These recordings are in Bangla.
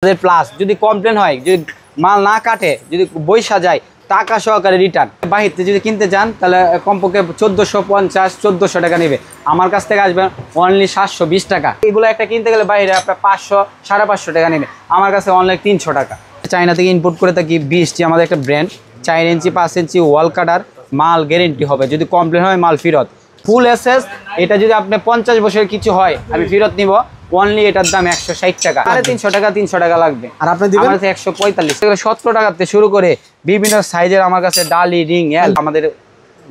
প্লাস যদি কমপ্লেন হয়, যদি মাল না কাটে, যদি বৈশা যায়, টাকা সহকারে রিটার্ন। বাহিরে যদি কিনতে চান তাহলে কমপক্ষে 1450-1400 টাকা নেবে। আমার কাছ থেকে আসবেন অনলি 720 টাকা। এগুলো একটা কিনতে গেলে বাইরে আপনার 500-550 টাকা নেবে, আমার কাছে অনলি 300 টাকা। চায়না থেকে ইম্পোর্ট করে থাকি 20টি আমাদের একটা ব্র্যান্ড। 4 ইঞ্চি 5 ইঞ্চি ওয়াল কাটার, মাল গ্যারেন্টি হবে, যদি কমপ্লেন হয় মাল ফেরত। ফুল এসএস, এটা যদি আপনার 50 বছরের কিছু হয় আমি ফেরত নিব। অনলি এটার দাম 160 টাকা, 350 টাকা 300 টাকা লাগবে। আর আপনি দিবেন 145 টাকা। 17 টাকাতে শুরু করে বিভিন্ন সাইজের আমার কাছে ডালি, রিং, এল, আমাদের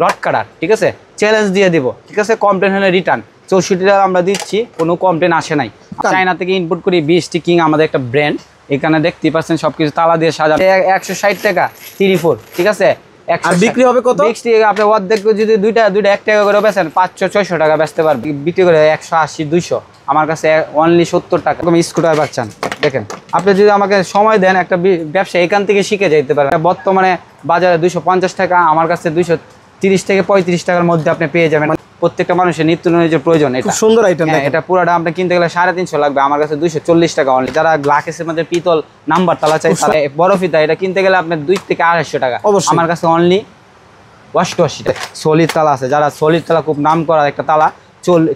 রড কাটার, ঠিক আছে, চ্যালেঞ্জ দিয়ে দিব, ঠিক আছে। কমপ্লেন হলে রিটার্ন 64 টাকা আমরা দিচ্ছি, কোনো কমপ্লেন আসে নাই। চায়না থেকে ইম্পোর্ট করি 20টি কিং আমাদের একটা ব্র্যান্ড। এখানে দেখতেই পাচ্ছেন সবকিছু তালা দিয়ে সাজানো। 160 টাকা 34, ঠিক আছে। বিক্রি হবে কত? আপনি অর্ধেক যদি দুইটা 1 টাকা করে বেচেন 500-600 টাকা বেচতে পারবে। বিক্রি করে 180-200, আমার কাছে অনলি 70 টাকা। স্কুটার বাচ্চান দেখেন, আপনি যদি আমাকে সময় দেন একটা ব্যবসা এখান থেকে শিখে যেতে পারেন। বর্তমানে বাজারে 250 টাকা, আমার কাছে 230 থেকে 35 টাকার মধ্যে আপনি পেয়ে যাবেন। প্রত্যেকটা মানুষের নিত্য নৈমিত্তিক প্রয়োজন। এটা সুন্দর আইটেম। এটা পুরোটা আপনি কিনতে গেলে 350 লাগবে, আমার কাছে 240 টাকা অনলি। যারা গ্লাসের মধ্যে পিতল নাম্বার তালা চাই, বড় ফিতা, এটা কিনতে গেলে আপনার 2 থেকে 250 টাকা, আমার কাছে অনলি 88 টাকা। সলিড তালা আছে, যারা সলিড তালা খুব নাম করা একটা তালা,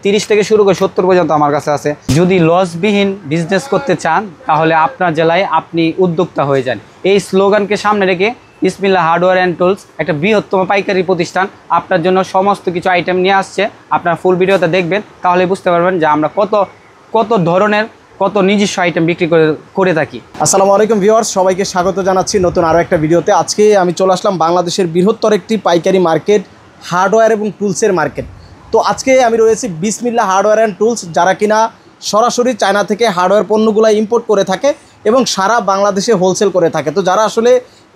30 থেকে শুরু করে 70 পর্যন্ত আমার কাছে আছে। যদি লসবিহীন বিজনেস করতে চান তাহলে আপনার জেলায় আপনি উদ্যোক্তা হয়ে যান। এই স্লোগানকে সামনে রেখে বিসমিল্লাহ হার্ডওয়্যার অ্যান্ড টুলস একটা বৃহত্তম পাইকারি প্রতিষ্ঠান আপনার জন্য সমস্ত কিছু আইটেম নিয়ে আসছে। আপনার ফুল ভিডিওটা দেখবেন, তাহলে বুঝতে পারবেন যে আমরা কত ধরনের কত নিজস্ব আইটেম বিক্রি করে থাকি। আসসালামু আলাইকুম ভিউয়ার্স, সবাইকে স্বাগত জানাচ্ছি নতুন আরও একটা ভিডিওতে। আজকে আমি চলে আসলাম বাংলাদেশের বৃহত্তর একটি পাইকারি মার্কেট, হার্ডওয়্যার এবং টুলসের মার্কেট। তো আজকে আমি রয়েছি বিসমিল্লাহ হার্ডওয়্যার অ্যান্ড টুলস, যারা কিনা সরাসরি চায়না থেকে হার্ডওয়্যার পণ্যগুলো ইম্পোর্ট করে থাকে এবং সারা বাংলাদেশে হোলসেল করে থাকে। তো যারা আসলে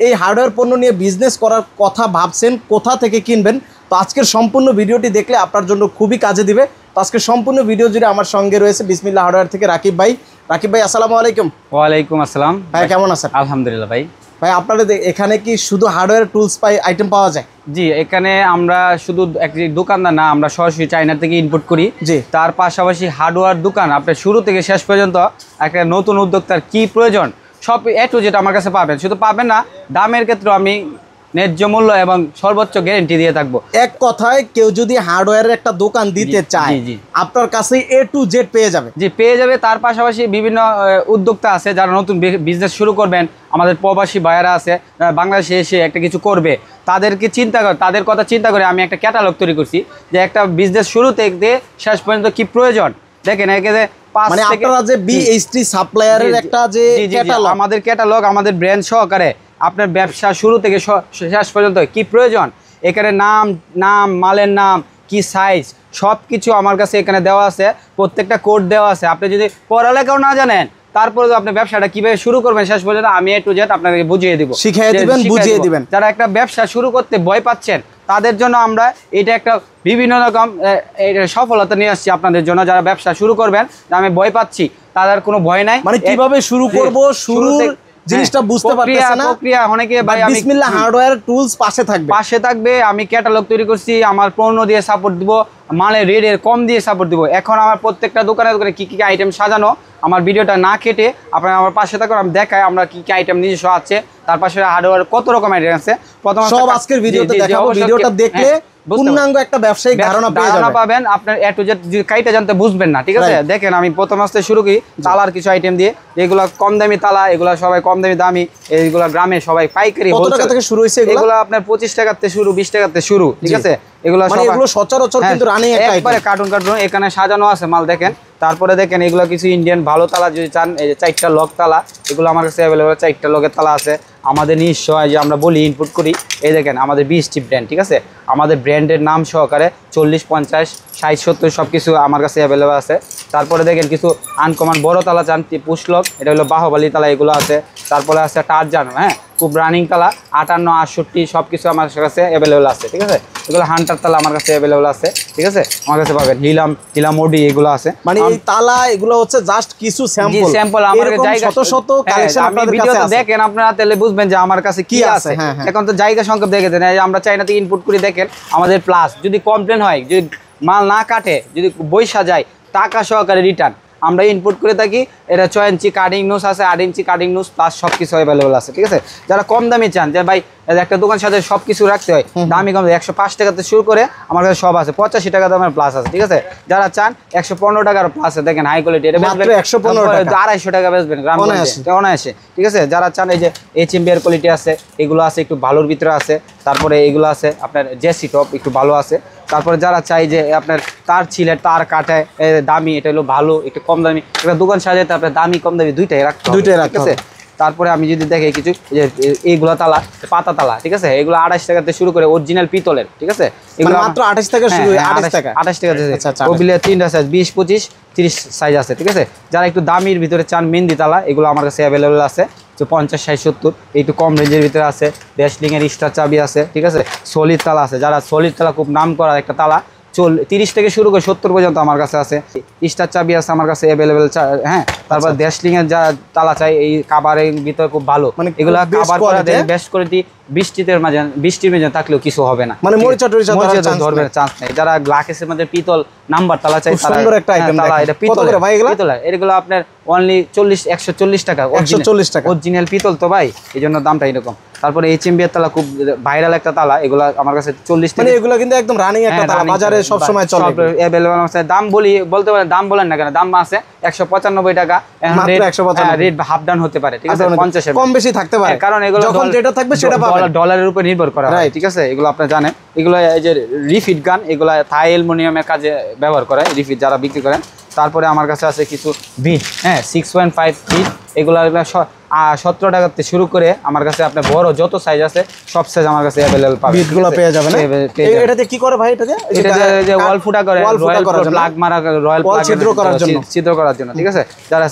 এই হার্ডওয়্যার পণ্য নিয়ে বিজনেস করার কথা ভাবছেন, কোথা থেকে কিনবেন, তো আজকের সম্পূর্ণ ভিডিওটি দেখলে আপনার জন্য খুবই কাজে দিবে। তো আজকের সম্পূর্ণ ভিডিও জুড়ে আমার সঙ্গে রয়েছে বিসমিল্লাহ হার্ডওয়্যার থেকে রাকিব ভাই। রাকিব ভাই, আসসালামু আলাইকুম। ওয়ালাইকুম আসসালাম ভাই, কেমন আছেন? আলহামদুলিল্লাহ ভাই। ভাই, আপনাদের এখানে কি শুধু হার্ডওয়্যার টুলস আইটেম পাওয়া যায়? জি, এখানে আমরা শুধু একটি দোকানদার না, আমরা সরাসরি চায়না থেকে ইম্পোর্ট করি। জি, তার পাশাপাশি হার্ডওয়্যার দোকান। আপনার শুরু থেকে শেষ পর্যন্ত একটা নতুন উদ্যোক্তার কি প্রয়োজন সব এ টু জেড আমার কাছে পাবেন। শুধু পাবেন না, দামের ক্ষেত্রে আমি ন্যায্য মূল্য এবং সর্বোচ্চ গ্যারেন্টি দিয়ে থাকবো। এক কথায় কেউ যদি হার্ডওয়্যারের একটা দোকান দিতে চায়, আপনার কাছে এ টু জেড পেয়ে যাবে। জি, পেয়ে যাবে। তার পাশাপাশি বিভিন্ন উদ্যোক্তা আছে যারা নতুন বিজনেস শুরু করবেন, আমাদের প্রবাসী ভাইয়ারা আছে বাংলাদেশে এসে একটা কিছু করবে, তাদেরকে তাদের কথা চিন্তা করে আমি একটা ক্যাটালগ তৈরি করছি যে একটা বিজনেস শুরু থেকে শেষ পর্যন্ত কি প্রয়োজন। দেখেন, একে মানে আপনারা যে বিএসটি সাপ্লায়ারের একটা যে ক্যাটালগ, আমাদের ক্যাটালগ, আমাদের ব্র্যান্ড সহকারে আপনার ব্যবসা শুরু থেকে শেষ পর্যন্ত কি প্রয়োজন, এখানে নাম মালের নাম কি সাইজ সব কিছু আমার কাছে এখানে দেওয়া আছে। প্রত্যেকটা কোড দেওয়া আছে। আপনি যদি পড়ালেখাও না জানেন, তারপরে আপনি ব্যবসাটা কিভাবে শুরু করবেন শেষ পর্যন্ত আমি এ টু জেড আপনাকে বুঝিয়ে দিব, শিখিয়ে দিবেন, বুঝিয়ে দিবেন। যারা একটা ব্যবসা শুরু করতে ভয় পাচ্ছেন তাদের জন্য আমরা এটা একটা বিভিন্ন রকম সফলতা নিয়ে আসছি আপনাদের জন্য। যারা ব্যবসা শুরু করবেন, আমি ভয় পাচ্ছি, তাদের কোনো ভয় নাই। মানে কিভাবে শুরু করব, শুরু জিনিসটা বুঝতে পারতেছেন না, প্রক্রিয়া অনেকে ভাই আমি বিসমিল্লাহ হার্ডওয়্যার টুলস পাশে থাকবে। আমি ক্যাটালগ তৈরি করছি, আমার পণ্য দিয়ে সাপোর্ট দিব, মালের রেটের কম দিয়ে সাপোর্ট দিব। এখন আমার প্রত্যেকটা দোকানে কি কি আইটেম সাজানো, আমার ভিডিওটা না কেটে আপনারা আমার পাশে থাকুন, আমি দেখাই আমরা কি কি আইটেম নিজস্ব আছে, তার পাশে হার্ডওয়্যার কত রকম আইটেম আছে প্রথমে সব আজকের ভিডিওতে দেখাবো। ভিডিওটা দেখলে পূর্ণাঙ্গ একটা ব্যবসায়িক ধারণা পাবেন। আপনার এ টু জেড কাইটা জানতে বুঝবেন না, ঠিক আছে। দেখেন, আমি প্রথম আসতে শুরু করি তালার কিছু আইটেম দিয়ে। এগুলো কম দামি তালা, এগুলো সবাই কম দামি, এইগুলো গ্রামে সবাই পাইকারি। কত টাকা থেকে শুরু হয়েছে এগুলো? আপনার 25 টাকাতে শুরু, 20 টাকাতে শুরু, ঠিক আছে। এগুলো সচরাচর কিন্তু রানিং একবারে কার্টুন এখানে সাজানো আছে মাল, দেখেন। তারপরে দেখেন, এগুলো কিছু ইন্ডিয়ান ভালো তালা যদি চান, এই যে 4টা লক তালা, এগুলো আমার কাছে অ্যাভেলেবল। 4টা লকের তালা আছে আমাদের নিজস্ব, যে আমরা বলি ইনপুট করি। এই দেখেন আমাদের 20টি ব্র্যান্ড, ঠিক আছে। আমাদের ব্র্যান্ডের নাম সহকারে 40, 50, 60, 70 সব কিছু আমার কাছে অ্যাভেলেবল আছে। তারপরে দেখেন কিছু আনকমন বড় তালা চান, পুশ লক, এটা হলো বাহুবলী তালা, এগুলো আছে। তারপরে আছে টারজান, হ্যাঁ, খুব রানিং তালা 58, 68 সব কিছু আমার কাছে অ্যাভেলেবল আছে, ঠিক আছে। এগুলো হান্টার তালা আমার কাছে অ্যাভেলেবল আছে, ঠিক আছে। আমার কাছে পাবেন হিলাম ওডি, এগুলো আছে। মানে এই তালা এগুলো হচ্ছে জাস্ট কিছু স্যাম্পল। আমার জায়গা শত কালেকশন আপনাদের কাছে আছে, দেখেন আপনারা তাহলে বুঝবেন যে আমার কাছে কি আছে। এখন তো জায়গা সংখ্যা দেখে দেন, আমরা চায়না থেকে ইনপুট করি। দেখেন আমাদের প্লাস যদি কমপ্লেন হয়, যদি মাল না কাটে, যদি বৈশা যায়, টাকা সহকারে রিটার্ন। আমরা ইনপুট করে থাকি। এটা 6 ইঞ্চি কাটিং নোজ আছে, 8 ইঞ্চি কাটিং নোজ প্লাস সব কিছু অ্যাভেলেবল আছে, ঠিক আছে। যারা কম দামি চান যে ভাই একটা দোকান সাথে সব কিছু রাখতে হয়, দামি কম 105 টাকাতে শুরু করে আমার কাছে সব আছে, 85 টাকা দামের প্লাস আছে, ঠিক আছে। যারা চান 115 টাকার প্লাস দেখেন হাই কোয়ালিটি, এটা মাত্র 115 টাকা, 250 টাকা বেচবেন গ্রাম অনায়াসে, ঠিক আছে। যারা চান এই যে HMB-এর কোয়ালিটি আছে, এগুলো আছে একটু ভালোর ভিতরে আছে। তারপরে এগুলো আছে আপনার জেসি টপ একটু ভালো আছে। তারপরে যারা চাই যে আপনার তার ছিলে তার কাটায় দামি, এটা হলো ভালো একটু কম দামি, একটা দোকান সাজাতে আপনার দামি কম দামি দুইটাই রাখতে হবে, ঠিক আছে। তারপরে আমি যদি দেখি কিছু যে এইগুলো তালা পাতা তালা, ঠিক আছে, এগুলো 28 টাকাতে শুরু করে অরিজিনাল পিতলের, ঠিক আছে। এগুলো মাত্র 28 টাকা শুরু, 28 টাকা 28 টাকা। ওগুলো তিনটা সাইজ 20, 25, 30 সাইজ আছে, ঠিক আছে। যারা একটু দামির ভিতরে চান মেহেন্দি তালা, এগুলো আমার কাছে অ্যাভেলেবল আছে 50, 60, 70, একটু কম রেঞ্জের ভিতরে আছে। ব্যাসলিংয়ের স্টার চাবি আছে, ঠিক আছে। সলিড তালা আছে, যারা সলিড তালা খুব নাম করা একটা তালা 30 থেকে শুরু করে 70 পর্যন্ত আমার কাছে আছে। স্টার চাবি আছে আমার কাছে অ্যাভেলেবেল, হ্যাঁ। তারপর ড্যাশলিংয়ের যা তালা চাই এই কাভারের ভিতরে খুব ভালো, এগুলো কাভার করা দেয় বেস্ট কোয়ালিটি। বৃষ্টির মাঝে থাকলেও কিছু হবে না, মানে মরিচা ধরবে চান্স নেই। যারা গ্লাসের মধ্যে পিতল নাম্বার তালা চাই, সুন্দর একটা আইটেম তালা, এটা পিতল ভাই, এগুলো আপনার অনলি 140 টাকা, 140 টাকা অরিজিনাল পিতল তো ভাই, এই জন্য দামটা এরকম। তারপরে HMB-এর তালা খুব ভাইরাল একটা তালা, এগুলো আমার কাছে 40 টাকা, মানে এগুলো কিন্তু একদম রানিং একটা তালা, বাজারে সব সময় চলে, अवेलेबल আছে। দাম বলতে পারেন, দাম বলেন না কেন, দাম আছে 195 টাকা, মাত্র 195, রেট হাফ ডাউন হতে পারে, ঠিক আছে, 50 কম বেশি থাকতে পারে, কারণ এগুলো যখন যেটা থাকবে সেটা পাবেন, ডলারের উপর নির্ভর করা হয়, ঠিক আছে। এগুলো আপনারা জানেন, এগুলো এই যে রিফিট গান, এগুলো থাই অ্যালুমিনিয়ামের কাজে ব্যবহার করে রিফিট যারা বিক্রি করেন। তারপরে আমার কাছে আছে কিছু বিট, হ্যাঁ 6.5 ফিট, এগুলো 17 টাকাতে শুরু করে আমার কাছে আপনার বড় যত সাইজ আছে সব সাইজ আমার কাছে अवेलेबल পাবেন, বিটগুলো পেয়ে যাবেন। এটাতে কি করে ভাই, এটাতে যে ওয়াল ফুটা করে, রয়্যাল প্লাগ মারা, রয়্যাল প্লাগ ছিদ্র করার জন্য, ঠিক আছে। যারা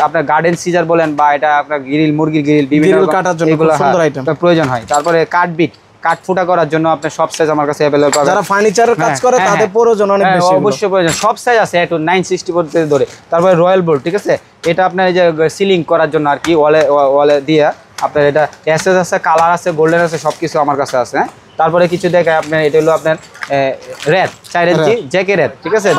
আপনার গার্ডেন সিজার বলেন বা এটা আপনার গ্রিল, মুরগির গ্রিল বিভিন্ন কাটার জন্য খুব সুন্দর আইটেম প্রয়োজন হয়। তারপরে কাট বিট, কাঠ ফুটা করার জন্য আপনার সব সাইজ আমার কাছে अवेलेबल পাবেন। যারা ফার্নিচারের কাজ করে তাদের প্রয়োজন অনেক বেশি, অবশ্যই প্রয়োজন, সব সাইজ আছে একটু 960 পর্যন্ত ধরে। তারপরে রয়্যাল বোল্ট, ঠিক আছে, এটা আপনার এই যে সিলিং করার জন্য আর কি, ওয়ালে দিয়ে আপনার এটা এসএস আছে, কালার আছে, গোল্ডেন আছে, সবকিছু আমার কাছে আছে, হ্যাঁ। তারপরে কিছু দেখায় আপনার, এটা হলো আপনার রেড 4 ইঞ্চি জেকে রেড, ঠিক আছে,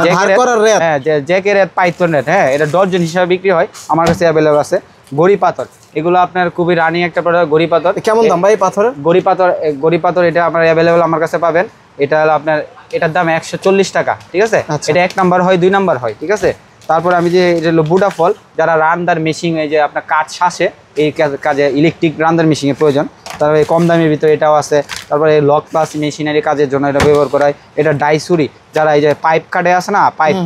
জেকে রেড পাইথন রেড, হ্যাঁ, এটা ডজন হিসাবে বিক্রি হয়, আমার কাছে अवेलेबल আছে। গড়ি পাথর, এগুলো আপনার খুবই রানিং একটা প্রোডাক্ট। গড়ি পাথর কেমন দাম ভাই পাথরের? গড়ি পাথর এটা আপনার अवेलेबल আমার কাছে পাবেন। এটা হলো আপনার, এটার দাম 140 টাকা, ঠিক আছে। এটা 1 নাম্বার হয়, 2 নাম্বার হয়, ঠিক আছে। তারপরে আমি যে এটা হলো বুডা ফল, যারা রান্দার মেশিন, এই যে আপনার কাঠ শাসে এই কাজে ইলেকট্রিক রান্দার মেশিনের প্রয়োজন, তারপরে কম দামের ভিতরে এটাও আছে। তারপরে লক প্লাস মেশিনারি কাজের জন্য এটা ব্যবহার করা হয়। এটা ডাইসুরি, যারা এই যে পাইপ কাটে আছে না, পাইপ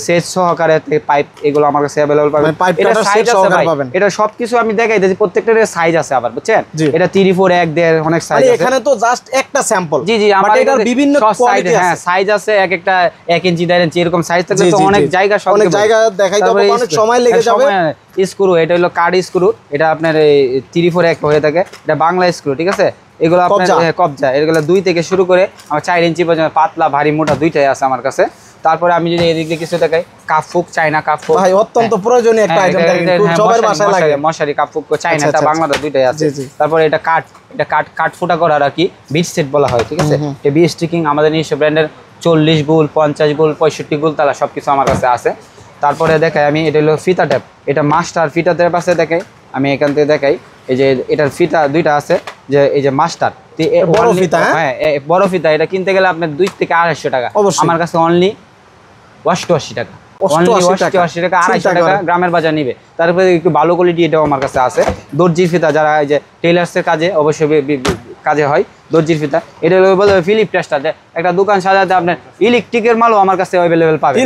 সেট সহকারে পাইপ, এগুলো আমার কাছে अवेलेबल পাবেন। এটা সাইজ আছে ভাই, এটা সবকিছু আমি দেখাই দিয়েছি, প্রত্যেকটার সাইজ আছে আবার, বুঝছেন। এটা 3, 4, 1, 1.5 অনেক সাইজ আছে। এখানে তো জাস্ট একটা স্যাম্পল, জি আমার এটার বিভিন্ন কোয়ালিটি, হ্যাঁ সাইজ আছে, একটা 1 ইঞ্চি 1.5 ইঞ্চি এরকম সাইজ থাকে, তো অনেক জায়গা অনেক জায়গা দেখাইতে হবে, অনেক সময় লেগে যাবে। স্ক্রু, এটা হলো কার্ড স্ক্রু, এটা আপনার 3, 4, 1 হয়ে থাকে, এটা বাংলা স্ক্রু, ঠিক আছে। এগুলো আপনার কবজা, এগুলো 2 থেকে শুরু করে আমার 4 ইঞ্চি পর্যন্ত, পাতলা ভারী মোটা দুইটাই আছে আমার কাছে। তারপরে আমি যদি এদিক দিয়ে কিছু দেখাই, কাপ ফুক, চায়না কাপ ফুক, ভাই অত্যন্ত প্রয়োজনীয় একটা আইটেম, সবার বাসায় লাগে, মশারি কাপ ফুক, চায়নাটা বাংলাটা দুইটাই আছে। তারপরে এটা কাঠ ফুটা করার আর কি বিট সেট বলা হয়, ঠিক আছে। এই বি স্টিকিং আমাদের নিজস্ব ব্র্যান্ডের 40 বুল, 50 বুল, 65 বুল তালা সবকিছু আমার কাছে আছে। তারপরে দেখাই আমি, এটা হলো ফিতা ট্যাপ, এটা মাস্টার ফিতা ট্যাপ আছে, দেখাই আমি এখান থেকে দেখাই। এই যে এটার ফিতা দুইটা আছে, যে এই যে মাস্টার বড় ফিতা, হ্যাঁ বড় ফিতা, এটা কিনতে গেলে আপনার 2 থেকে 250 টাকা, আমার কাছে অনলি 88 টাকা, 88 টাকা, 250 টাকা গ্রামের বাজার নিবে। তারপরে একটু ভালো কোয়ালিটি এটাও আমার কাছে আছে। দর্জির ফিতা, যারা এই যে টেইলার্সের কাজে অবশ্যই কাজে হয়, দর্জির ফিতা, এটা হলো বলে ফিলিপ টেস্টার, একটা দোকান সাজাতে আপনার ইলেকট্রিকের মালও আমার কাছে अवेलेबल পাবেন,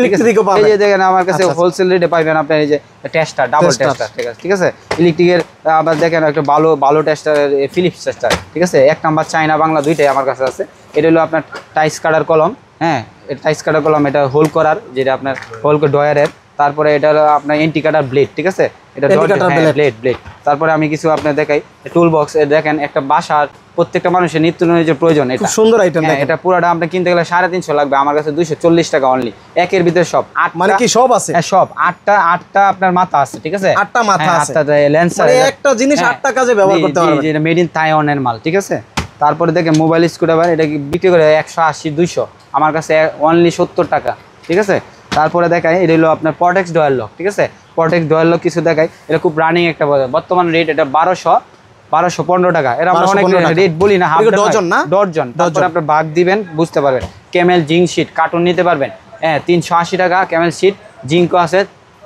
এই যে দেখেন আমার কাছে হোলসেল রেটে পাবেন আপনার এই যে টেস্টার, ডাবল টেস্টার, ঠিক আছে। ইলেকট্রিকের আবার দেখেন একটা ভালো টেস্টার, ফিলিপস টেস্টার, ঠিক আছে। 1 নাম্বার চায়না বাংলা দুইটাই আমার কাছে আছে। এটা হলো আপনার টাইস কাটার কলম, হ্যাঁ টাইস কাটার কলম, এটা হোল করার, যেটা আপনার হোল ডয়ারের। তারপরে এটা হলো আপনার এন্টি কাটার ব্লেড, ঠিক আছে, এটা ব্লেড। তারপরে আমি কিছু আপনার দেখাই টুল বক্স, দেখেন একটা বাসার প্রত্যেকটা মানুষের নিত্য নৈমিত্তিক প্রয়োজন, এটা সুন্দর আইটেম। এটা পুরোটা আপনি কিনতে গেলে 350 লাগবে, আমার কাছে 240 টাকা অনলি। একের ভিতরে সব 8, মানে কি সব আছে, সব 8টা আপনার মাথা আছে, ঠিক আছে, 8টা মাথা আছে, 8টা লেন্সার, একটা জিনিস 8টা কাজে ব্যবহার করতে পারবেন, যেটা মেড ইন তাইওয়ানের মাল, ঠিক আছে। তারপরে দেখেন মোবাইল স্ক্রুড্রাইভার, এটা বিক্রি করে 180, 200, আমার কাছে অনলি 70 টাকা, ঠিক আছে। তারপরে দেখাই এটা হলো আপনার পটেক্স ডয়াল লক, ঠিক আছে, পটেক্স ডয়াল লক কিছু দেখাই, এটা খুব রানিং একটা বর্তমান রেট, এটা 1215 টাকা, এর আমরা অনেক রেট বলি না, হাফ ডজন না ডজন। তারপরে আপনার ভাগ দিবেন বুঝতে পারবেন। ক্যামেল জিঙ্ক শীট কার্টুন নিতে পারবেন, হ্যাঁ 380 টাকা ক্যামেল শীট, জিঙ্কও আছে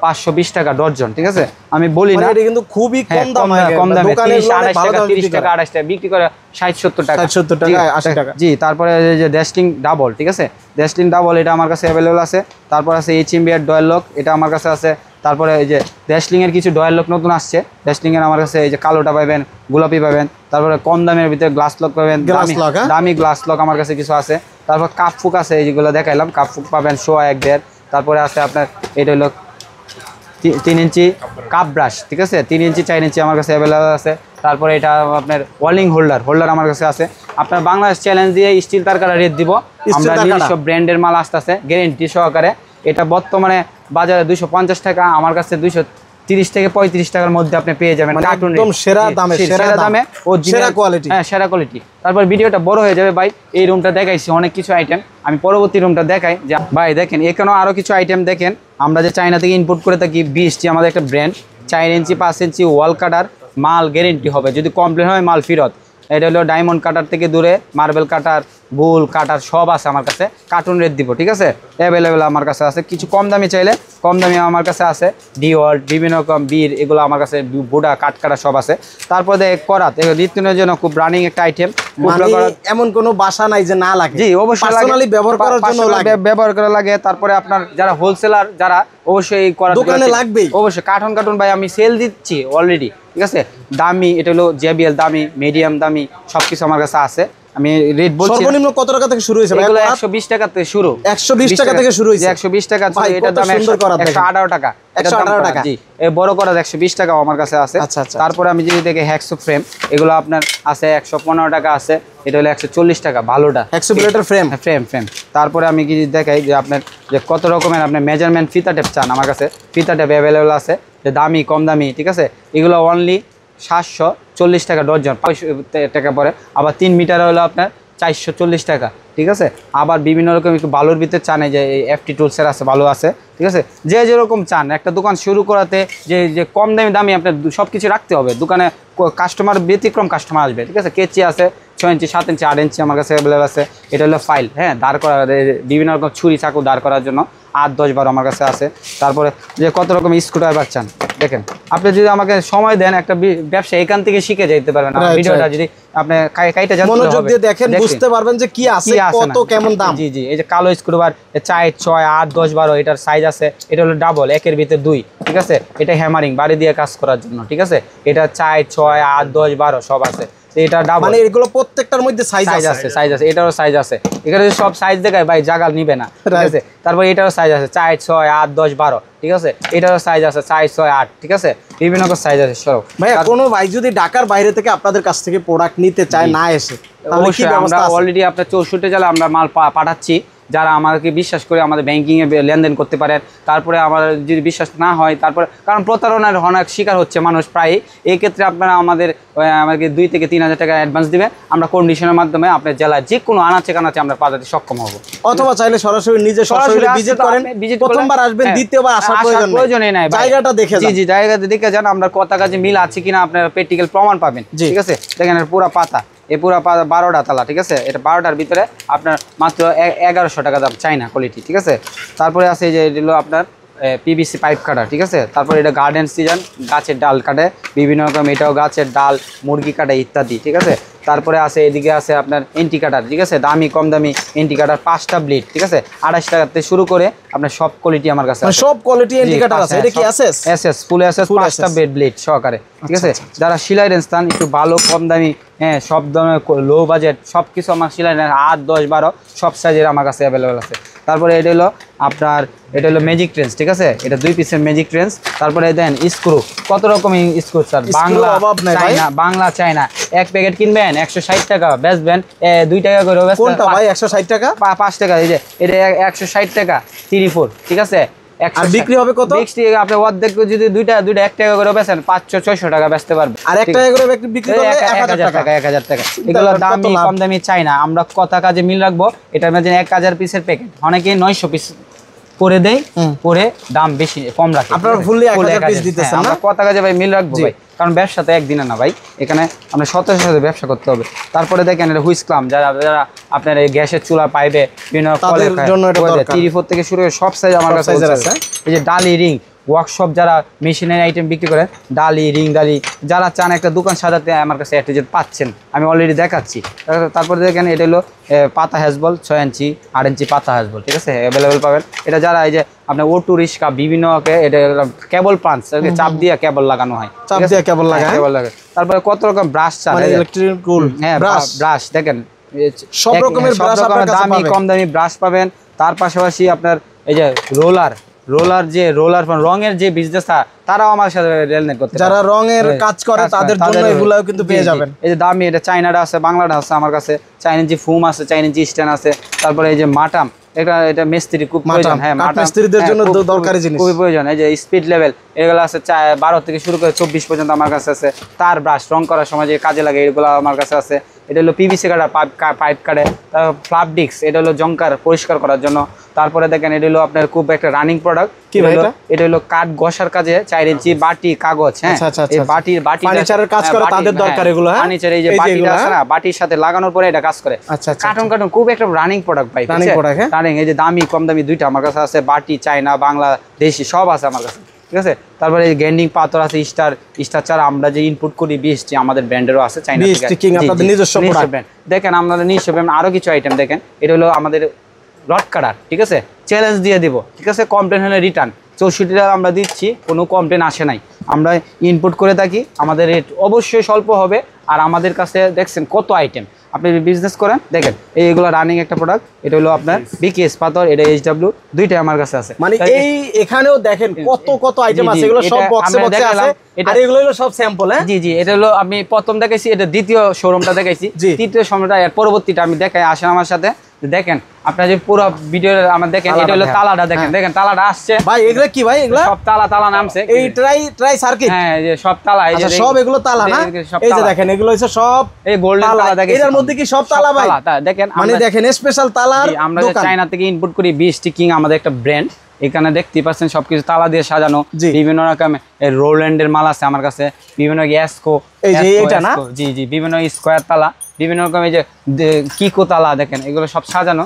520 টাকা ডজন, ঠিক আছে। আমি বলি না এটা কিন্তু খুবই কম দাম, কম দামে 30 টাকা 30 টাকা 28 টাকা বিক্রি করে 60-70 টাকা 80 টাকা। জি, তারপরে এই যে ড্যাশলিং ডাবল, ঠিক আছে, ড্যাশলিং ডাবল এটা আমার কাছে অ্যাভেলেবল আছে। তারপর আছে HMB এর ডয়াল লক, এটা আমার কাছে আছে। তারপরে এই যে ড্যাশলিং এর কিছু ডয়াল লক নতুন আসছে, ড্যাশলিং এর আমার কাছে এই যে কালোটা পাবেন, গোলাপি পাবেন। তারপরে কম দামের ভিতরে গ্লাস লক পাবেন, দামি গ্লাস লক আমার কাছে কিছু আছে। তারপর কাপ ফুক আছে, এইগুলো দেখাইলাম, কাপ ফুক পাবেন 1.5 তারপরে আছে আপনার এটা হলো 3 ইঞ্চি কাপ ব্রাশ, ঠিক আছে, 3 ইঞ্চি 4 ইঞ্চি আমার কাছে অ্যাভেলেবল আছে। তারপরে এটা আপনার ওয়ালিং হোল্ডার আমার কাছে আছে। আপনার বাংলাদেশ চ্যালেঞ্জ দিয়ে স্টিল তারকারা রেট দিব আমরা, নিজস্ব ব্র্যান্ডের মাল আসতেছে গ্যারেন্টি সহকারে। এটা বর্তমানে বাজারে 250 টাকা, আমার কাছে 230 থেকে 35 টাকার মধ্যে আপনি পেয়ে যাবেন, কার্টুন একদম সেরা দামে ও সেরা কোয়ালিটি, হ্যাঁ সেরা কোয়ালিটি। তারপর ভিডিওটা বড় হয়ে যাবে ভাই, এই রুমটা দেখাইছি অনেক কিছু আইটেম, আমি পরবর্তী রুমটা দেখাই। যে ভাই দেখেন এখানেও আরো কিছু আইটেম দেখেন, আমরা যে চায়না থেকে ইম্পোর্ট করে থাকি, 20টি আমাদের একটা ব্র্যান্ড, 4 ইঞ্চি 5 ইঞ্চি ওয়াল কাটার, মাল গ্যারেন্টি হবে, যদি কমপ্লেন হয় মাল ফেরত। এটা হলো ডায়মন্ড কাটার থেকে দূরে মার্বেল কাটার, বুল কাটার সব আছে আমার কাছে, কার্টুন রেট দিব, ঠিক আছে, অ্যাভেলেবেল আমার কাছে আছে। কিছু কম দামি চাইলে কম দামি আমার কাছে আছে, ডিওয়াল্ট বিভিন্ন রকম বীর, এগুলো আমার কাছে বুডা কাট কাটা সব আছে। তারপরে করাত রিতুনের জন্য খুব রানিং একটা আইটেম, এমন কোনো বাসা নাই যে না লাগে, জি অবশ্যই পার্সোনালি ব্যবহার করার জন্য ব্যবহার করা লাগে। তারপরে আপনার যারা হোলসেলার যারা অবশ্যই করাত দোকানে লাগবেই, অবশ্যই কার্টুন ভাই আমি সেল দিচ্ছি অলরেডি, ঠিক আছে। দামি এটা হলো JBL দামি, মিডিয়াম দামি সবকিছু আমার কাছে আছে। আমি রেট বলছি, সর্বনিম্ন কত টাকা থেকে শুরু হয়েছে? এগুলো 120 টাকা থেকে শুরু, 120 টাকা থেকে শুরু হয়েছে, 120 টাকা ছিল, এটার দাম 118 টাকা, 118 টাকা, জি এই বড় করা 120 টাকা আমার কাছে আছে। তারপরে আমি যদি দেখি হ্যাক্সো ফ্রেম, এগুলো আপনার আছে 115 টাকা আছে, এটা হলো 140 টাকা ভালোটা, হ্যাক্সো ব্লেডের ফ্রেম। তারপরে আমি কি দেখাই যে আপনার যে কত রকমের আপনি মেজারমেন্ট ফিতা টেপ চান, আমার কাছে ফিতা টেপ অ্যাভেলেবল আছে, যে দামি কম দামি, ঠিক আছে। এগুলো অনলি 740 টাকা ডজন, 500 টাকা পরে। আবার 3 মিটার হলো আপনার 440 টাকা, ঠিক আছে। আবার বিভিন্ন রকম একটু ভালোর ভিতরে চান, যে FT টুলসের আছে, ভালো আছে, ঠিক আছে। যে যেরকম চান একটা দোকান শুরু করাতে, যে কম দামি আপনার সব কিছু রাখতে হবে দোকানে, কাস্টমার ব্যতিক্রম কাস্টমার আসবে, ঠিক আছে। কেচি আছে 6 ইঞ্চি 7 ইঞ্চি 8 ইঞ্চি আমার কাছে অ্যাভেলেবল আছে। এটা হলো ফাইল, হ্যাঁ দাঁড় করা, বিভিন্ন রকম ছুরি চাকু দাঁড় করার জন্য 8, 10, 12 আমার কাছে আছে। তারপরে যে কত রকম স্ক্রুড্রাইভার চান, দেখেন আপনি যদি আমাকে সময় দেন একটা ব্যবসা এখান থেকে শিখে যেতে পারবেন। ভিডিওটা যদি আপনি কাইটা জানতে হবে, মনোযোগ দিয়ে দেখেন, বুঝতে পারবেন যে কি আছে, কত কেমন দাম। জি জি, এই যে কালো স্ক্রুড্রাইভার 4, 6, 8, 10, 12 এটার সাইজ আছে। এটা হলো ডাবল, একের ভিতরে 2, ঠিক আছে। এটা হ্যামারিং বাড়ি দিয়ে কাজ করার জন্য, ঠিক আছে। এটা 4, 6, 8, 10, 12 সব আছে। এটা ডাবল, মানে এগুলো প্রত্যেকটার মধ্যে সাইজ আছে, এটারও সাইজ আছে। এখানে সব সাইজ দেখায় ভাই জায়গা নিবে না, ঠিক আছে। তারপর এটারও সাইজ আছে 4, 6, 8, 10, 12, ঠিক আছে। এটারও সাইজ আছে 4, 6, 8, ঠিক আছে। বিভিন্ন রকম সাইজ আছে সব। ভাইয়া কোনো ভাই যদি ঢাকার বাইরে থেকে আপনাদের কাছ থেকে প্রোডাক্ট নিতে চায়, না এসে, অবশ্যই আমরা অলরেডি আপনার 64 জেলা আমরা মাল পাঠাচ্ছি। যারা আমাদেরকে বিশ্বাস করে আমাদের ব্যাংকিংয়ে লেনদেন করতে পারেন। তারপরে আমার যদি বিশ্বাস না হয়, তারপরে কারণ প্রতারণার অনেক শিকার হচ্ছে মানুষ প্রায়, এই ক্ষেত্রে আপনারা আমাদেরকে 2 থেকে 3 হাজার টাকা অ্যাডভান্স দিবেন, আমরা কন্ডিশনের মাধ্যমে আপনার জেলায় যে কোনো আনাচে কানাচে আমরা পাঠাতে সক্ষম হব। অথবা চাইলে সরাসরি নিজে সরাসরি ভিজিট করেন, প্রথমবার আসবেন, দ্বিতীয়বার আসার প্রয়োজনই নাই, জায়গাটা দেখে যান। জি জায়গাটা দেখে যান, আমরা কথা কাজে মিল আছে কিনা আপনার প্র্যাকটিক্যাল প্রমাণ পাবেন, ঠিক আছে। দেখেন পুরো পাতা, এই পুরো 12টা তালা, ঠিক আছে। এটা 12টার ভিতরে আপনার মাত্র 1100 টাকা দাম, চাইনা কোয়ালিটি, ঠিক আছে। তারপরে আছে যে এগুলো আপনার PVC পাইপ কাটা, ঠিক আছে। তারপরে এটা গার্ডেন সিজন, গাছের ডাল কাটে বিভিন্ন রকম, এটাও গাছের ডাল, মুরগি কাটে ইত্যাদি, ঠিক আছে। তারপরে আছে এদিকে আছে আপনার এন্টি কাটার, ঠিক আছে, দামি কম দামি এন্টি কাটার 5টা ব্লেড, ঠিক আছে, 28 টাকা থেকে শুরু করে আপনার সব কোয়ালিটি আমার কাছে আছে, সব কোয়ালিটি এন্টি কাটার আছে। এটা কি এসএস ফুল এসএস 5টা ব্লেড সহকারে, ঠিক আছে। যারা সেলাই রেঞ্জ চান একটু ভালো কম দামি, হ্যাঁ সব ধরনের লো বাজেট সব কিছু আমার সেলাই রেঞ্জ 8, 10, 12 সব সাইজের আমার কাছে অ্যাভেলেবেল আছে। তারপরে এটা হলো আপনার ম্যাজিক ট্রেন্স, ঠিক আছে। এটা 2 পিসের ম্যাজিক ট্রেন্স। তারপরে দেন স্ক্রু, কত রকমের screw sir, Bangla China. 1 packet কিনবেন 160 টাকা, বেচবেন 2 টাকা করে, কোনটা ভাই 160 টাকা? 5 টাকা, এই যে এটা 160 টাকা 34, ঠিক আছে। আর বিক্রি হবে কত? আপনি অর্ধেক যদি দুইটা 1 টাকা করে বেচেন 500-600 টাকা বেচতে পারবে। আর 1 টাকা করে বিক্রি করলে 1000 টাকা 1000 টাকা। এগুলো দামি কম দামি চাই না, আমরা কথা কাজে মিল রাখবো। এটার মধ্যে 1000 পিসের প্যাকেট, অনেকে 900 পিস করে দেই, করে দাম বেশি কম রাখি। আপনারা ফুললি 1000 পিস দিতেছেন না? আমরা কথা কাজে ভাই মিল রাখবো ভাই, কারণ ব্যবসা তো একদিনে না ভাই, এখানে আমরা সতের সাথে ব্যবসা করতে হবে। তারপরে দেখেন এটা হুইসক্লাম, যারা যারা আপনার এই গ্যাসের চুলা পাইবে বিভিন্ন তিরিফোর থেকে শুরু করে সব সাইজ আমার কাছে আছে। এই যে ডালি রিং ওয়ার্কশপ, যারা মেশিনারি আইটেম বিক্রি করে, ডালি রিং ডালি যারা চান একটা দোকান সাজাতে, আমার কাছে অ্যাটাচড পাচ্ছেন, আমি অলরেডি দেখাচ্ছি। তারপরে দেখেন এটা হলো পাতা হ্যাজবল 6 ইঞ্চি 8 ইঞ্চি পাতা হ্যাজবল, ঠিক আছে, অ্যাভেলেবেল পাবেন। এটা যারা এই যে আপনার অটো রিক্সা বিভিন্ন এটা কেবল পাঞ্চ, চাপ দিয়ে কেবল লাগানো হয়, চাপ দিয়ে কেবল লাগায়। তারপরে কত রকম ব্রাশ চান, ইলেকট্রিক কুল ব্রাশ দেখেন সব রকমের ব্রাশ, দামি কম দামি ব্রাশ পাবেন। তার পাশাপাশি আপনার এই যে রোলার রঙের যে বিজনেস, তারাও আমার সাথে রেলনেট করতে, যারা রঙের কাজ করে তাদের জন্য এগুলাও কিন্তু পেয়ে যাবেন। এই যে দামি এটা চাইনাটা আছে, বাংলাটা আছে আমার কাছে, চাইনিজ যে ফুম আছে, চাইনিজ যে স্ট্যান্ড আছে। তারপরে এই যে মাটাম, এটা মিস্ত্রি খুব প্রয়োজন, হ্যাঁ মিস্ত্রিদের জন্য দরকারি জিনিস, খুবই প্রয়োজন। এই যে স্পিড লেভেল এগুলো আছে 12 থেকে শুরু করে 24 পর্যন্ত আমার কাছে আছে। তার ব্রাশ রং করার সময় যে কাজে লাগে এগুলো আমার কাছে আছে। এটা হলো পিভিসি কাটার পাইপ কাটে। তারপর ফ্লাপ ডিস্ক, এটা হলো জঙ্কার পরিষ্কার করার জন্য। তারপরে দেখেন এটা হলো আপনার খুব একটা রানিং প্রোডাক্ট, কি ভাই এটা হলো কাঠ ঘষার কাজে 4 ইঞ্চি বাটি কাগজ, হ্যাঁ এই বাটি ফার্নিচারের কাজ করে তাদের দরকার এগুলো, হ্যাঁ ফার্নিচার এই যে বাটিটা আছে না, বাটির সাথে লাগানোর পরে এটা কাজ করে। কার্টন খুব একটা রানিং প্রোডাক্ট ভাই, রানিং। এই যে দামি কম দামি দুইটা আমার কাছে আছে, বাটি চাইনা বাংলা দেশি সব আছে আমার কাছে, ঠিক আছে। তারপরে এই গ্যান্ডিং পাথর আছে, স্টার ছাড়া আমরা যে ইনপুট করি বিএসটি, আমাদের ব্র্যান্ডেরও আছে চাইনা থেকে, আপনাদের নিজস্ব ব্র্যান্ড। দেখেন আমাদের নিজস্ব ব্র্যান্ড আরো কিছু আইটেম দেখেন। এটা হলো আমাদের রড কাটার, ঠিক আছে, চ্যালেঞ্জ দিয়ে দিব, ঠিক আছে, কমপ্লেন হলে রিটার্ন 64 টাকা আমরা দিচ্ছি, কোনো কমপ্লেন আসে নাই। আমরা ইনপুট করে থাকি, আমাদের রেট অবশ্যই স্বল্প হবে। আর আমাদের কাছে দেখছেন কত আইটেম, আপনি বিজনেস করেন দেখেন এইগুলো রানিং একটা প্রোডাক্ট। এটা হলো আপনার বিকেএস পাথর, এটা এইচডব্লিউ, দুইটাই আমার কাছে আছে। মানে এই এখানেও দেখেন কত আইটেম আছে, এগুলো সব বক্সে আছে, আর এগুলো হলো সব স্যাম্পল। হ্যাঁ জি জি, এটা হলো আমি প্রথম দেখাইছি, এটা দ্বিতীয় শোরুমটা দেখাইছি, তৃতীয় শোরুমটা এর পরবর্তীটা আমি দেখাই। আসেন আমার সাথে দেখেন, আপনার যে পুরো ভিডিও আমার দেখেন, এটা হলো তালাটা দেখেন, দেখেন তালাটা আসছে ভাই। এগুলা কি ভাই? এগুলা সব তালা নামছে, এই ট্রাই সার্কিট, হ্যাঁ এই যে সব তালা, এই যে সব এগুলো তালা না, এই যে দেখেন এগুলো হচ্ছে সব এই গোল্ডেন তালা দেখেন, এর মধ্যে কি সব তালা ভাই? দেখেন মানে দেখেন স্পেশাল তালার আমরা চায়না থেকে ইনপুট করি, বিএসটি কিং আমাদের একটা ব্র্যান্ড। এখানে দেখতে পাচ্ছেন সবকিছু তালা দিয়ে সাজানো, বিভিন্ন রকম রোল্যান্ডের মাল আছে আমার কাছে, বিভিন্ন গ্যাসকো, এই যে এটা না, জি জি, বিভিন্ন স্কোয়ার তালা, বিভিন্ন রকম এই যে কিকো তালা দেখেন, এগুলো সব সাজানো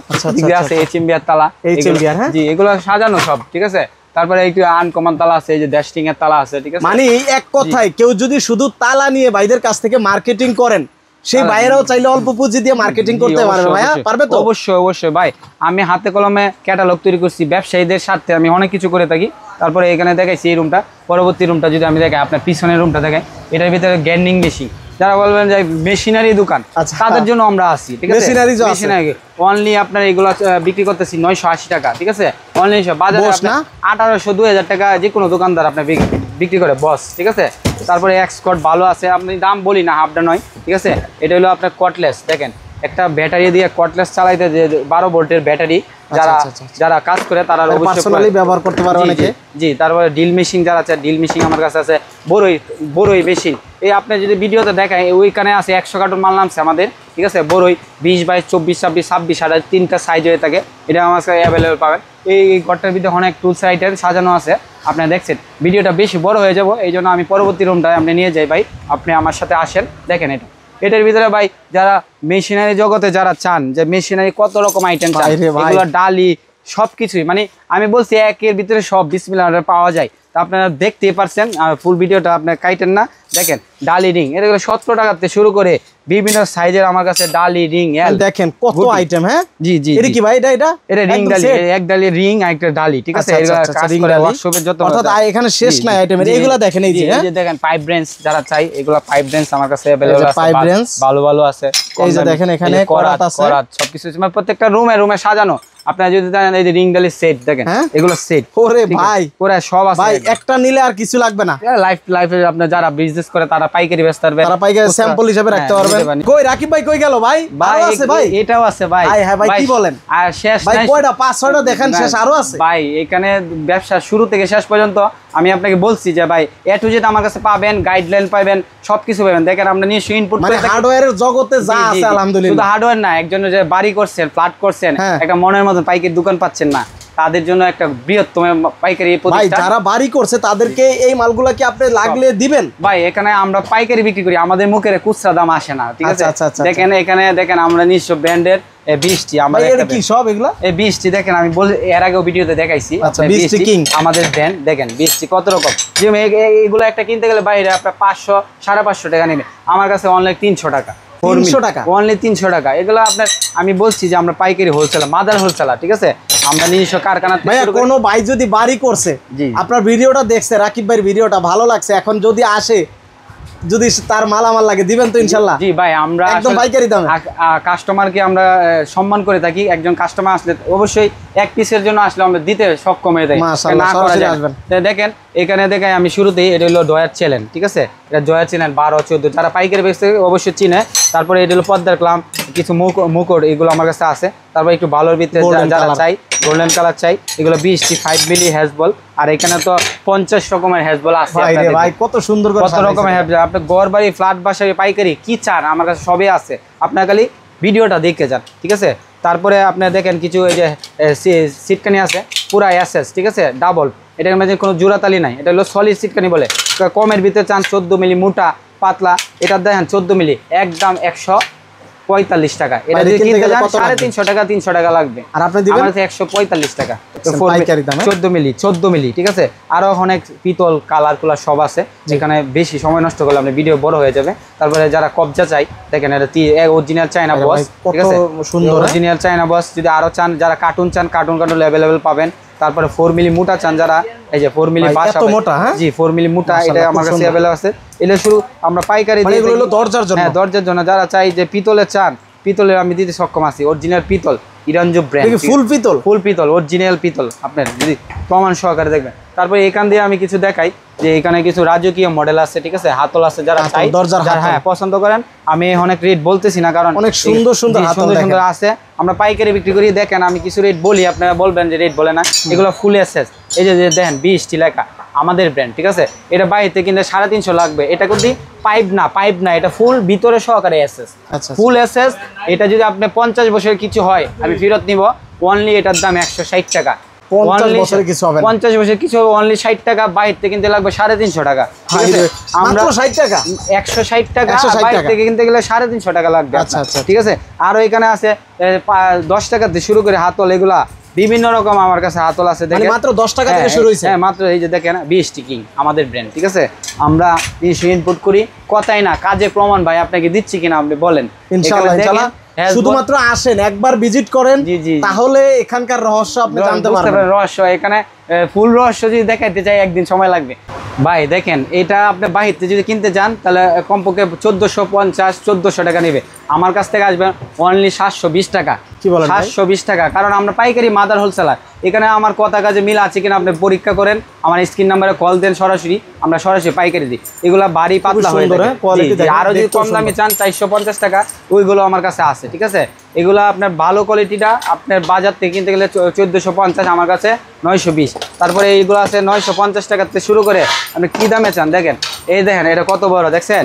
আছে, এইচএমবিআর তালা, জি এগুলো সাজানো সব, ঠিক আছে। তারপরে একটু আনকমন তালা আছে, এই যে ড্যাশটিং এর তালা আছে, ঠিক আছে। মানে এক কথায় কেউ যদি শুধু তালা নিয়ে ভাইদের কাছ থেকে মার্কেটিং করেন, সেই ভাইয়েরাও চাইলে অল্প পুঁজি দিয়ে মার্কেটিং করতে পারবে, ভাইয়া পারবে তো? অবশ্যই অবশ্যই ভাই, আমি হাতে কলমে ক্যাটালগ তৈরি করছি, ব্যবসায়ীদের স্বার্থে আমি অনেক কিছু করে থাকি। তারপরে এখানে দেখাইছি এই রুমটা, পরবর্তী রুমটা যদি আমি দেখাই, আপনার পিছনের রুমটা দেখাই, এটার ভিতরে গ্যান্ডিং মেশিন, যারা বলবেন যে মেশিনারি দোকান, তাদের জন্য আমরা আছি, ঠিক আছে। মেশিনারি অনলি আপনার এগুলো বিক্রি করতেছি 980 টাকা, ঠিক আছে। অনলি বাজারে 1800 2000 টাকা যে কোনো দোকানদার আপনার বিক্রি করে বস, ঠিক আছে। তারপরে এক্সকট ভালো আছে, আপনি দাম বলি না, হাফটা নয়, ঠিক আছে। এটা হলো আপনার কটলেস, দেখেন একটা ব্যাটারি দিয়ে কটলেস চালাইতে, যে 12 ভোল্টের ব্যাটারি, যারা কাজ করে তারা অবশ্যই ব্যবহার করতে পারে অনেকে। জি, তারপরে ডিল মেশিন যারা আছে, ডিল মেশিন আমার কাছে আছে, বড়ই মেশিন। এই আপনি যদি ভিডিওতে দেখায়, ওইখানে আছে 100 কার্টন মাল নামছে আমাদের, ঠিক আছে। বড়ই 20 22 24 26 26 তিনটা সাইজ হয়ে থাকে, এটা আমার কাছে অ্যাভেলেবেল পাবেন। এই ঘরটার ভিতরে অনেক টুলস আইটেম সাজানো আছে, আপনারা দেখছেন। ভিডিওটা বেশি বড় হয়ে যাব, এই জন্য আমি পরবর্তী রুমটায় আপনি নিয়ে যাই ভাই, আপনি আমার সাথে আসেন দেখেন। এটার ভিতরে ভাই যারা মেশিনারি জগতে যারা চান যে মেশিনারি কত রকম আইটেম চান, এগুলো ডালি সবকিছুই, মানে আমি বলছি একের ভিতরে সব বিসমিল্লাহ পাওয়া যায়। তা আপনারা দেখতেই পারছেন, আর ফুল ভিডিওটা আপনার কাইটেন না, দেখেন ডালি রিং, এটা 17 টাকা থেকে শুরু করে বিভিন্ন সাইজের আমার কাছে ডালি রিং, দেখেন কত আইটেম। হ্যাঁ জি জি, এটা কি ভাই? এটা রিং ডালি, এক ডালি রিং আর একটা ডালি, ঠিক আছে। ওয়ার্কশপের যত, অর্থাৎ এখানে শেষ নাই আইটেমের, এগুলা দেখেন, এই যে দেখেন পাইপ ব্রেঞ্চ যারা চাই, এগুলা পাইপ ব্রেঞ্চ আমার কাছে अवेलेबल আছে, পাইপ ব্রেঞ্চ ভালো আছে। এই যে দেখেন এখানে করাত আছে, সবকিছু মানে প্রত্যেকটা রুমে সাজানো। আপনারা যদি জানেন এই যে রিং ডালি সেট দেখেন, এগুলো সেট, ওরে ভাই পুরো সব আছে ভাই, একটা নিলে আর কিছু লাগবে না। লাইফে আপনারা যারা বিজনেস করে তারা পাইকারি বেচতে পারবে, তারা পাইকারি স্যাম্পল হিসেবে রাখতে পারবেন। কই রাকিব ভাই কই গেল ভাই? ভাই আছে ভাই, এটাও আছে ভাই। হ্যাঁ ভাই কি বলেন? আর শেষ ভাই কয়টা 5-6টা দেখেন, শেষ আরো আছে ভাই। এখানে ব্যবসা শুরু থেকে শেষ পর্যন্ত আমি আপনাকে বলছি যে ভাই এ টু জেড আমার কাছে পাবেন, গাইডলাইন পাবেন, সবকিছু পাবেন। দেখেন আমরা নিশ্চয়ই ইনপুট মানে হার্ডওয়্যারের জগতে যা আছে আলহামদুলিল্লাহ। শুধু হার্ডওয়্যার না, একজন যে বাড়ি করছেন, ফ্ল্যাট করছেন, একটা মনের মতন পাইকারি দোকান পাচ্ছেন না, তাদের জন্য একটা বৃহত্তম পাইকারি প্রতিষ্ঠান। যারা বাড়ি করছে তাদেরকে এই মালগুলা কি আপনি লাগলে দিবেন? ভাই এখানে আমরা পাইকারি বিক্রি করি, আমাদের মুখের খুচরা দাম আসে না, ঠিক আছে? দেখেন এখানে দেখেন আমরা নিজস্ব ব্র্যান্ডের বৃষ্টি, আমাদের কি সব এগুলা এই বৃষ্টি দেখেন, আমি এর আগেও ভিডিওতে দেখাইছি বৃষ্টি কিং আমাদের ব্র্যান্ড। দেখেন বৃষ্টি কত রকম, যেমন এগুলো একটা কিনতে গেলে বাইরে আপনার 500 550 টাকা নেবে, আমার কাছে অনলাইন 300 টাকা, 300 টাকা অনলি 300 টাকা। এগুলো আপনার আমি বলছি যে আমরা পাইকারি হোলসেলার, মাদার হোলসেলার, ঠিক আছে? আমরা নিজস্ব কারখানা। ভাইয়া কোনো ভাই যদি বাড়ি করছে, আপনার ভিডিওটা দেখছে, রাকিব ভাইয়ের ভিডিওটা ভালো লাগছে, এখন যদি আসে, যদি তার মালামাল লাগে দিবেন তো ইনশাআল্লাহ? জি ভাই, আমরা একদম পাইকারি দামে কাস্টমারকে আমরা সম্মান করে থাকি। একজন কাস্টমার আসলে অবশ্যই এক পিসের জন্য আসলে আমরা দিতে সক্ষম হয়ে থাকি। মাশাআল্লাহ, সরাসরি আসবেন। দেখেন এখানে দেখাই আমি শুরুতেই, এটা হলো ডয়ার চ্যানেল, ঠিক আছে? এটা ডয়ার চ্যানেল 12 14 যারা পাইকারি বেচতে অবশ্যই চিনে। তারপরে এটা হলো পদ্মার ক্লাম, কিছু মুকুট, এগুলো আমার কাছে আছে। তারপর একটু ভালোর ভিতরে যারা চাই, গোল্ডেন কালার চাই, এগুলো 20 5 মিলি হ্যাজবল। আর এখানে তো 50 রকমের হ্যাজবল আছে। ভাই কত সুন্দর করে কত রকমের হ্যাজবল, আপনি ঘর বাড়ি ফ্ল্যাট বাসায় পাইকারি কি চান আমার কাছে সবই আছে, আপনার খালি ভিডিওটা দেখে যান, ঠিক আছে? তারপরে আপনি দেখেন কিছু এই যে সিটকানি আছে পুরা এসএস, ঠিক আছে? ডাবল, এটার মধ্যে কোনো জোড়াতালি নাই, এটা হলো সলিড সিটকানি বলে। কমের ভিতরে চান 14 মিলি মোটা পাতলা, এটা দেখেন 14 মিলি, একদম 145 টাকা। এটা যদি কিনতে যান 350 টাকা 300 টাকা লাগবে, আর আপনি দিবেন 145 টাকা। 14 মিলি, ঠিক আছে? আরো অনেক পিতল কালার কুলার সব আছে, যেখানে বেশি সময় নষ্ট করলে আপনার ভিডিও বড় হয়ে যাবে। তারপরে যারা কবজা চাই, দেখেন এটা অরিজিনাল চায়না বস, ঠিক আছে? সুন্দর অরিজিনাল চায়না বস। যদি আরো চান, যারা কার্টুন চান, কার্টুন অ্যাভেলেবেল পাবেন। তারপরে 4 মিলি মোটা চান যারা, এই যে 4 মিলি বাস মোটা, জি 4 মিলি মোটা, এটা আমার কাছে अवेलेबल আছে। এটা শুরু আমরা পাইকারি দিই, এগুলো হলো দরজার জন্য। হ্যাঁ, দরজার জন্য। যারা চাই যে পিতলের চান, পিতলের আমি দিতে সক্ষম আছি, অরিজিনাল পিতল, ইরানজো ব্র্যান্ড, ফুল পিতল, অরিজিনাল পিতল, আপনার যদি প্রমাণ সহকারে দেখবেন। তারপরে এখান দিয়ে আমি কিছু দেখাই যে এখানে কিছু রাজকীয় মডেল আছে, ঠিক আছে? হাতল আছে, যারা চাই, হ্যাঁ পছন্দ করেন। আমি অনেক রেট বলতেছি না, কারণ অনেক সুন্দর সুন্দর আছে। আমরা পাইকারি বিক্রি করি। দেখেন আমি কিছু রেট বলি, আপনারা বলবেন যে রেট বলে না। এগুলো ফুল এসএস, এই যে দেখেন 20 লেখা, আমাদের ব্র্যান্ড, ঠিক আছে? এটা বাইরে কিনলে 350 লাগবে। এটা কিন্তু পাইপ না, এটা ফুল ভিতরে সহকারে এসএস, ফুল এসএস। এটা যদি আপনি 50 বছরের কিছু হয় আমি ফেরত নিব। অনলি এটার দাম 160 টাকা। 50 বছরের কিছু হবে, অনলি 60 টাকা। বাইরে কিনতে লাগবে 350 টাকা। আমরা 60 টাকা, 160 টাকা বাইরে থেকে কিনতে গেলে 350 টাকা লাগবে। আচ্ছা, ঠিক আছে? আরো এখানে আছে 10 টাকা থেকে শুরু করে হাতল, এগুলা বিভিন্ন রকম আমার কাছে হাতল আছে। দেখেন মাত্র 10 টাকা থেকে শুরু হইছে। হ্যাঁ, মাত্র এই যে দেখেন 20 কিং আমাদের ব্র্যান্ড, ঠিক আছে? আমরা ইনপুট করি, কথাই না কাজে প্রমাণ। ভাই আপনাকে দিচ্ছি কিনা আপনি বলেন। ইনশাআল্লাহ শুধুমাত্র আসেন, একবার ভিজিট করেন, তাহলে এখানকার রহস্য আপনি জানতে পারবেন। রহস্য এখানে ফুল রহস্য যদি দেখাইতে চাই একদিন সময় লাগবে। ভাই দেখেন, এটা আপনি বাহিরতে যদি কিনতে যান তাহলে কমপক্ষে 1450 1400 টাকা নেবে, আমার কাছ থেকে আসবেন অনলি 720 টাকা। কি বলেন? 720 টাকা, কারণ আমরা পাইকারি মাদার হোলসেলার। এখানে আমার কথা কাজে মিল আছে কিনা আপনি পরীক্ষা করেন, আমার স্ক্রিন নাম্বারে কল দেন, সরাসরি আমরা সরাসরি পাইকারি দিই। এগুলা বাড়ি পাতলা হয়ে যায়। আরো যদি কম দামে চান 450 টাকা, ওইগুলো আমার কাছে আছে, ঠিক আছে? এগুলো আপনার ভালো কোয়ালিটিটা আপনার বাজার থেকে কিনতে গেলে 1450, আমার কাছে 920। তারপরে এইগুলো আছে 950 টাকা থেকে শুরু করে। আপনি কি দামে চান দেখেন, এই দেখেন এটা কত বড়, দেখছেন?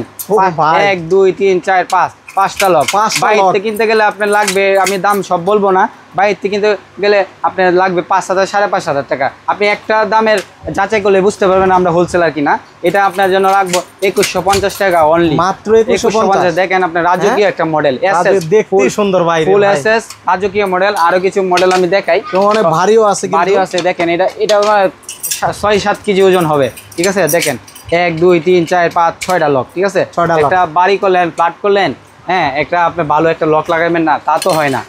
1 2 3 4 5 5টা লক। বাইরে কিনতে গেলে আপনার লাগবে, আমি দাম সব বলবো না, বাইরে কিনতে গেলে আপনার লাগবে 5000 5500 টাকা। আপনি একটা দামের যাচাই করলে বুঝতে পারবেন আমরা হোলসেলার কিনা। এটা আপনার জন্য রাখবো 2150 টাকা অনলি, মাত্র 2150। দেখেন আপনার রাজকীয় একটা মডেল, দেখতে সুন্দর ভাই, ফুল এসএস রাজকীয় মডেল। আরো কিছু মডেল আমি দেখাই, অনেক ভারীও আছে। দেখেন এটা 6-7 কেজি ওজন হবে, ঠিক আছে? দেখেন 1 2 3 4 5 6টা লক, ঠিক আছে? একটা বাড়ি করলেন, ফ্ল্যাট করলেন, হ্যাঁ, একটা আপনি ভালো একটা লক লাগাবেন না, তা তো হয় না,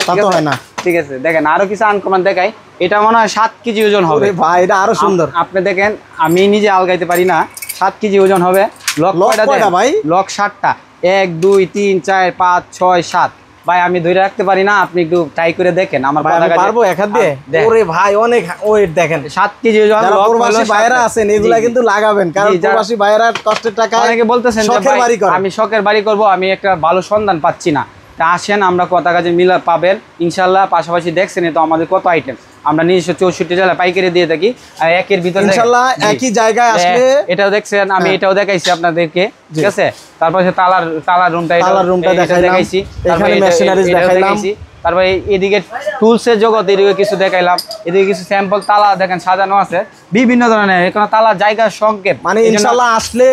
ঠিক আছে? দেখেন আরো কিছু আনকমন দেখাই। এটা মনে হয় 7 কেজি ওজন হবে ভাই, এটা আরো সুন্দর। আপনি দেখেন, আমি নিজে আলগাইতে পারি না, 7 কেজি ওজন হবে। লক কয়টা ভাই? লক 7টা, 1 2 3 4 5 6 7। ভাই আমি ধরে রাখতে পারি না, আপনি একটু ট্রাই করে দেখেন। আমার কথা কাজে পারবো এক হাত দিয়ে? ওরে ভাই অনেক ওয়েট, দেখেন 7 কেজি ওজন। যারা প্রবাসী ভাইরা আছেন এগুলা কিন্তু লাগাবেন, কারণ প্রবাসী ভাইরা কষ্টের টাকা। অনেকে বলতেছেন যে ভাই আমি শখের বাড়ি করব, আমি একটা ভালো সন্ধান পাচ্ছি না। তা আসেন, আমরা কথা কাজে মিলা পাবেন ইনশাআল্লাহ। পাশাপাশি দেখছেন তো আমাদের কত আইটেম, আমরা 64 জেলা পাইকারি দিয়ে থাকি। আর একের ভিতরে ইনশাআল্লাহ একই জায়গায় আসলে এটাও দেখছেন, আমি এটাও দেখাইছি আপনাদেরকে, ঠিক আছে? তারপর তালার রুমটা দেখাইছি, এখানে মেশিনারিজ দেখাইলাম, তারপরে এদিকে টুলসের জগৎ, এদিকে কিছু দেখাইলাম, এদিকে কিছু স্যাম্পল তালা দেখেন সাজানো আছে বিভিন্ন ধরনের, এখানে তালা জায়গার সংক্ষেপ, মানে ইনশাআল্লাহ আসলে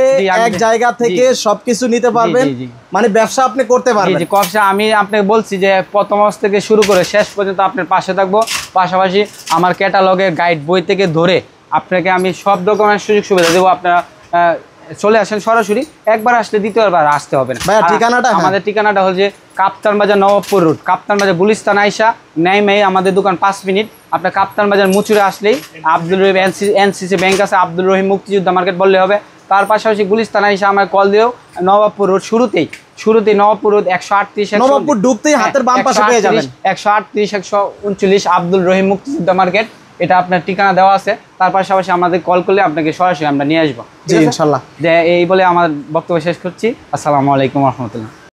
এক জায়গা থেকে সবকিছু নিতে পারবেন, মানে ব্যবসা আপনি করতে পারবেন। ব্যবসা আমি আপনাকে বলছি যে প্রথম থেকে শুরু করে শেষ পর্যন্ত আপনার পাশে থাকবো, পাশাপাশি আমার ক্যাটালগের গাইড বই থেকে ধরে আপনাকে আমি সব রকমের সুযোগ সুবিধা দেবো। আপনারা চলে আসেন সরাসরি, একবার আসলে দ্বিতীয়বার আসতে হবে না। ঠিকানাটা আমাদের ঠিকানাটা হচ্ছে কাপ্তান বাজার নবাবপুর রোড, কাপ্তান বাজার গুলিস্তান আইসা নেই আমাদের দোকান 5 মিনিট। আপনার কাপ্তান বাজার মুচুরে আসলেই আব্দুল রহিম এনসিসি ব্যাংক আছে, আব্দুল রহিম মুক্তিযোদ্ধা মার্কেট বললে হবে। তার পাশাপাশি গুলিস্তান আইসা আমার কল দিয়েও নবাবপুর রোড শুরুতেই নবাবপুর রোড 138 নবাবপুর ঢুকতেই হাতের বাম পাশে পেয়ে যাবেন 138 139 আব্দুল রহিম মুক্তিযোদ্ধা মার্কেট, এটা আপনার ঠিকানা দেওয়া আছে। তার পাশাপাশি আমাদের কল করলে আপনাকে সরাসরি আমরা নিয়ে আসবো। জি ইনশাআল্লাহ। এই বলে আমার বক্তব্য শেষ করছি। আসসালামু আলাইকুম ওয়া রাহমাতুল্লাহ।